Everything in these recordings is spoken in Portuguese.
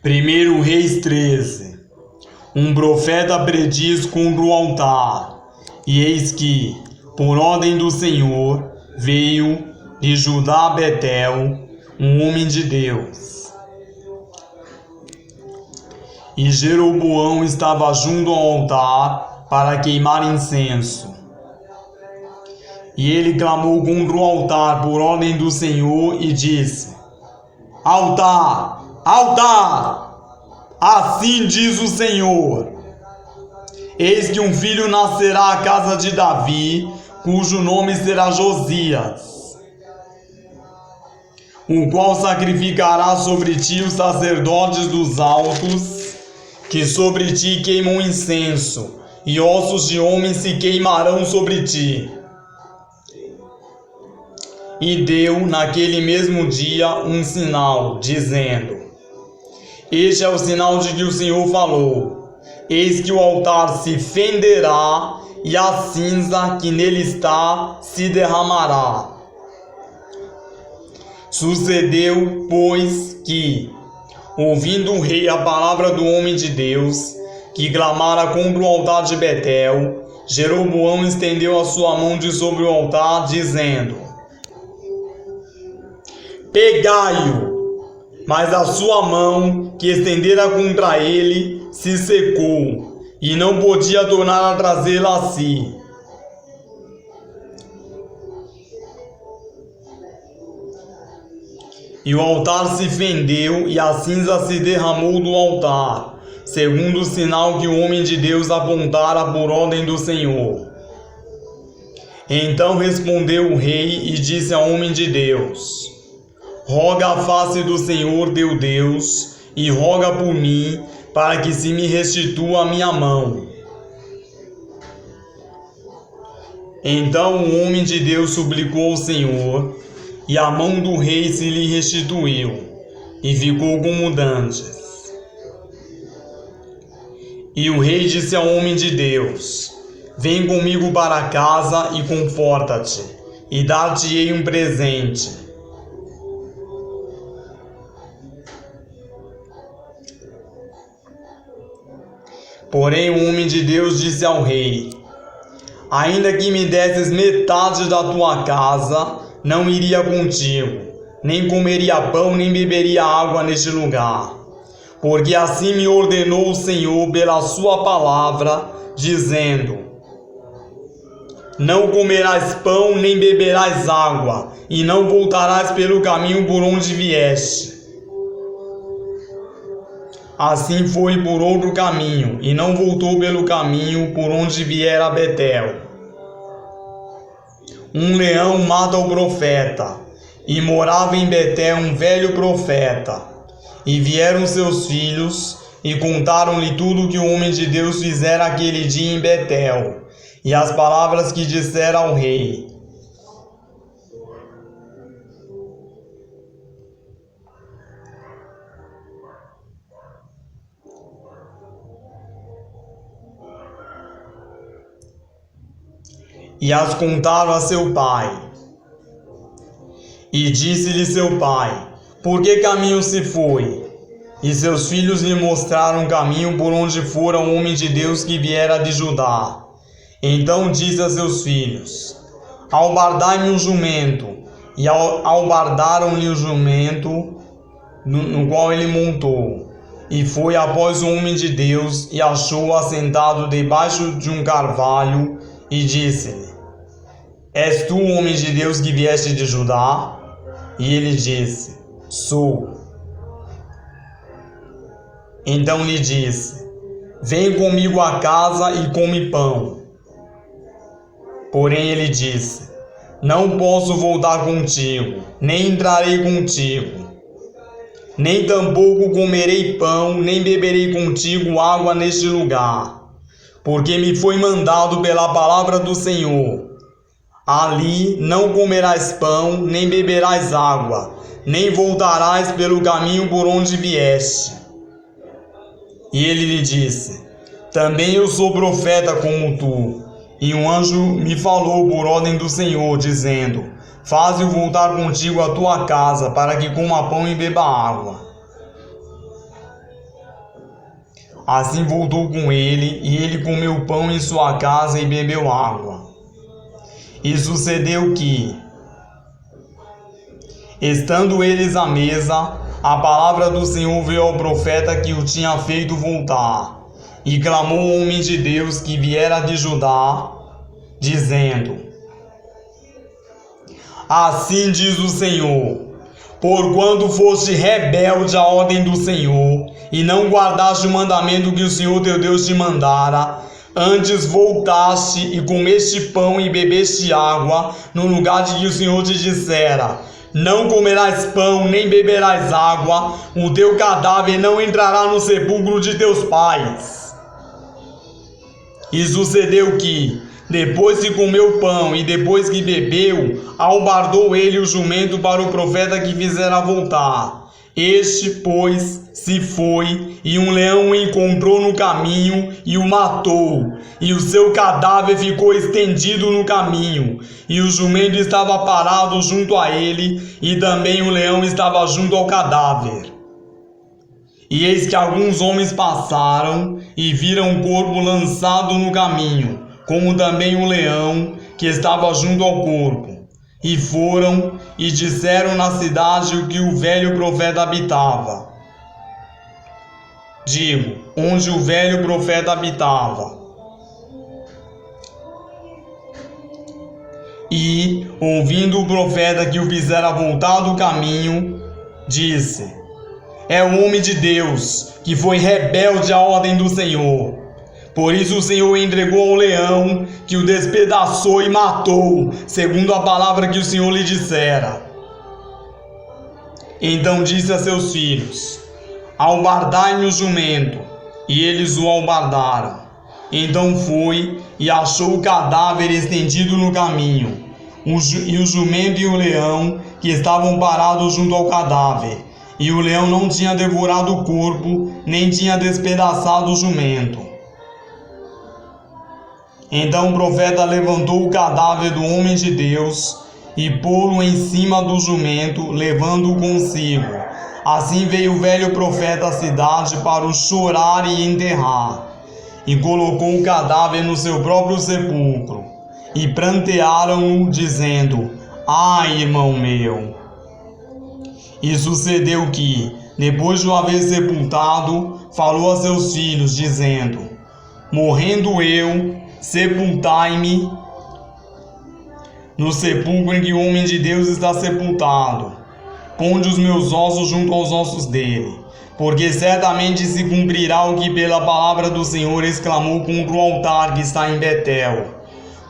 1 Reis 13. Um profeta prediz contra o altar, e eis que, por ordem do Senhor, veio de Judá a Betel um homem de Deus. E Jeroboão estava junto ao altar para queimar incenso. E ele clamou contra o altar por ordem do Senhor e disse: Altar! Altar! Assim diz o Senhor: eis que um filho nascerá à casa de Davi, cujo nome será Josias, o qual sacrificará sobre ti os sacerdotes dos altos, que sobre ti queimam incenso, e ossos de homens se queimarão sobre ti. E deu naquele mesmo dia um sinal, dizendo: este é o sinal de que o Senhor falou: eis que o altar se fenderá, e a cinza que nele está se derramará. Sucedeu, pois, que, ouvindo o rei a palavra do homem de Deus, que clamara contra o altar de Betel, Jeroboão estendeu a sua mão de sobre o altar, dizendo: pegai-o. Mas a sua mão, que estendera contra ele, se secou, e não podia tornar a trazê-la a si. E o altar se fendeu, e a cinza se derramou do altar, segundo o sinal que o homem de Deus apontara por ordem do Senhor. Então respondeu o rei e disse ao homem de Deus: roga a face do Senhor teu Deus, e roga por mim, para que se me restitua a minha mão. Então o homem de Deus suplicou ao Senhor, e a mão do rei se lhe restituiu, e ficou como dantes. E o rei disse ao homem de Deus: vem comigo para casa e conforta-te, e dar-te-ei um presente. Porém o homem de Deus disse ao rei: ainda que me desses metade da tua casa, não iria contigo, nem comeria pão, nem beberia água neste lugar. Porque assim me ordenou o Senhor pela sua palavra, dizendo: não comerás pão, nem beberás água, e não voltarás pelo caminho por onde vieste. Assim foi por outro caminho, e não voltou pelo caminho por onde viera a Betel. Um leão mata o profeta, e morava em Betel um velho profeta. E vieram seus filhos, e contaram-lhe tudo o que o homem de Deus fizera aquele dia em Betel, e as palavras que dissera ao rei. E as contaram a seu pai. E disse-lhe seu pai: por que caminho se foi? E seus filhos lhe mostraram o caminho por onde fora o homem de Deus que viera de Judá. Então disse a seus filhos: albardai-me um jumento. E albardaram-lhe o jumento no qual ele montou. E foi após o homem de Deus, e achou-o assentado debaixo de um carvalho, e disse-lhe: és tu o homem de Deus que vieste de Judá? E ele disse: sou. Então lhe disse: vem comigo a casa e come pão. Porém ele disse: não posso voltar contigo, nem entrarei contigo, nem tampouco comerei pão, nem beberei contigo água neste lugar, porque me foi mandado pela palavra do Senhor: ali não comerás pão, nem beberás água, nem voltarás pelo caminho por onde vieste. E ele lhe disse: também eu sou profeta como tu, e um anjo me falou por ordem do Senhor, dizendo: faze-o voltar contigo à tua casa, para que coma pão e beba água. Assim voltou com ele, e ele comeu pão em sua casa e bebeu água. E sucedeu que, estando eles à mesa, a palavra do Senhor veio ao profeta que o tinha feito voltar, e clamou ao homem de Deus que viera de Judá, dizendo: Assim diz o Senhor: porquanto foste rebelde à ordem do Senhor, e não guardaste o mandamento que o Senhor teu Deus te mandara, antes voltaste e comeste pão e bebeste água, no lugar de que o Senhor te dissera: não comerás pão, nem beberás água, o teu cadáver não entrará no sepulcro de teus pais. E sucedeu que, depois que comeu pão e depois que bebeu, albardou ele o jumento para o profeta que fizera voltar. Este, pois, se foi, e um leão o encontrou no caminho e o matou, e o seu cadáver ficou estendido no caminho, e o jumento estava parado junto a ele, e também o leão estava junto ao cadáver. E eis que alguns homens passaram e viram o corpo lançado no caminho, como também o leão que estava junto ao corpo. E foram e disseram na cidade o que o velho profeta habitava. Digo, onde o velho profeta habitava. E, ouvindo o profeta que o fizera voltar do caminho, disse: é o homem de Deus, que foi rebelde à ordem do Senhor. Por isso o Senhor entregou ao leão, que o despedaçou e matou, segundo a palavra que o Senhor lhe dissera. Então disse a seus filhos: albardai-me o jumento. E eles o albardaram. Então foi e achou o cadáver estendido no caminho, e o jumento e o leão que estavam parados junto ao cadáver. E o leão não tinha devorado o corpo, nem tinha despedaçado o jumento. Então o profeta levantou o cadáver do homem de Deus e pô-lo em cima do jumento, levando-o consigo. Assim veio o velho profeta à cidade para o chorar e enterrar, e colocou o cadáver no seu próprio sepulcro, e prantearam-o, dizendo: ai, irmão meu! E sucedeu que, depois de o haver sepultado, falou a seus filhos, dizendo: morrendo eu, sepultai-me no sepulcro em que o homem de Deus está sepultado. Ponde os meus ossos junto aos ossos dele, porque certamente se cumprirá o que pela palavra do Senhor exclamou contra o altar que está em Betel,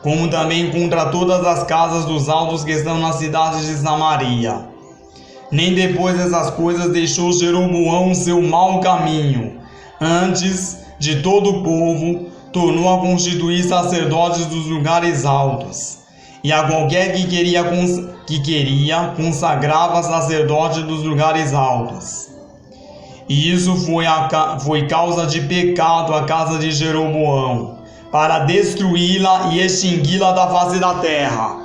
como também contra todas as casas dos altos que estão nas cidades de Samaria. Nem depois dessas coisas deixou Jeroboão seu mau caminho. Antes de todo o povo, tornou a constituir sacerdotes dos lugares altos, e a qualquer que queria consagrava sacerdote dos lugares altos. E isso foi causa de pecado à casa de Jeroboão, para destruí-la e extingui-la da face da terra.